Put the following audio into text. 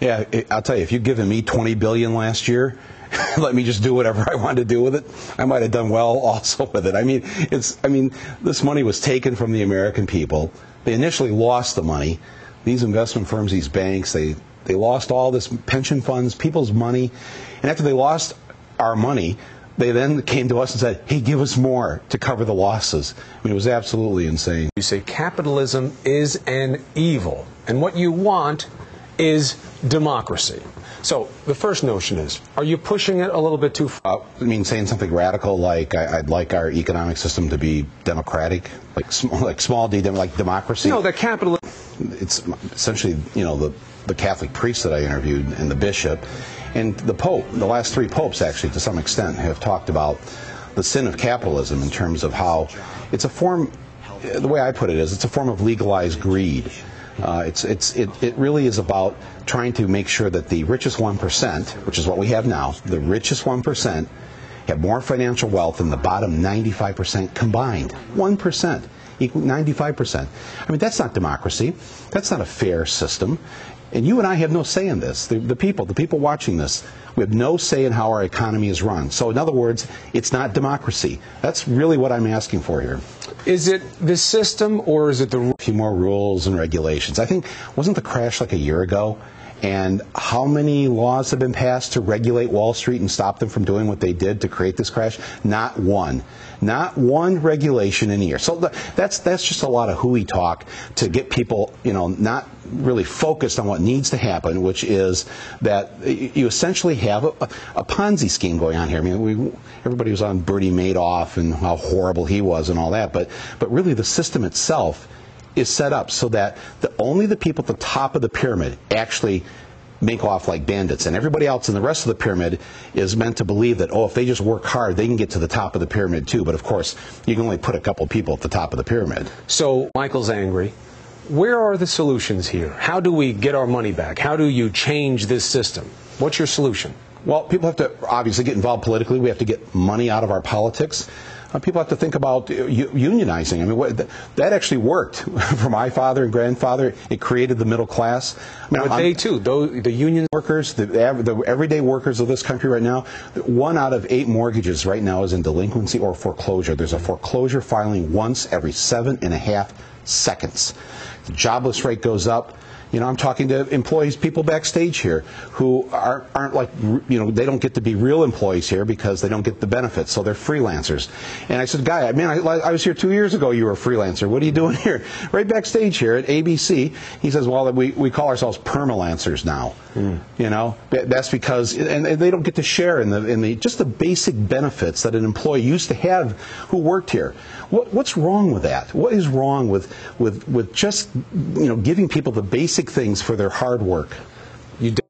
Yeah, I'll tell you, if you'd given me $20 billion last year, let me just do whatever I wanted to do with it, I might have done well also with it. I mean, this money was taken from the American people. They initially lost the money. These investment firms, these banks, they lost all this pension funds, people's money. And after they lost our money, they then came to us and said, hey, give us more to cover the losses. I mean, it was absolutely insane. You say capitalism is an evil, and what you want is democracy. So the first notion is, are you pushing it a little bit too far? I mean, saying something radical like I'd like our economic system to be democratic, like small d, like democracy. No, that capitalism. It's essentially, the Catholic priest that I interviewed and the bishop and the Pope. The last three popes, actually, to some extent, have talked about the sin of capitalism in terms of how it's a form. The way I put it is, it's a form of legalized greed. It really is about trying to make sure that the richest 1%, which is what we have now, the richest 1% have more financial wealth than the bottom 95% combined. 1% equal 95%. I mean, that's not democracy. That's not a fair system. And you and I have no say in this. The people watching this, we have no say in how our economy is run. So in other words, it's not democracy. That's really what I'm asking for here. Is it the system, or is it a few more rules and regulations? I think, wasn't the crash like a year ago? And how many laws have been passed to regulate Wall Street and stop them from doing what they did to create this crash? Not one. Not one regulation in a year. So that's just a lot of hooey talk to get people, not really focused on what needs to happen, which is that you essentially have a Ponzi scheme going on here. I mean, everybody was on Bernie Madoff and how horrible he was and all that, but really the system itself is set up so that only the people at the top of the pyramid actually make off like bandits, and everybody else in the rest of the pyramid is meant to believe that, if they just work hard, they can get to the top of the pyramid too. But of course, you can only put a couple people at the top of the pyramid. So Michael's angry. Where are the solutions here? How do we get our money back? How do you change this system? What's your solution? Well, people have to obviously get involved politically. We have to get money out of our politics. People have to think about unionizing. I mean, that actually worked for my father and grandfather. It created the middle class. I mean, but they too, the union workers, the everyday workers of this country right now, 1 out of 8 mortgages right now is in delinquency or foreclosure. There's a foreclosure filing once every 7.5 seconds. The jobless rate goes up. I'm talking to employees, people backstage here, who aren't like, they don't get to be real employees here because they don't get the benefits, so they're freelancers. And I said, Guy, I was here 2 years ago, you were a freelancer. What are you doing here? Right backstage here at ABC. He says, well, we call ourselves permalancers now. That's because, and they don't get to share in the just the basic benefits that an employee used to have who worked here. What's wrong with that? What is wrong with just giving people the basic things for their hard work?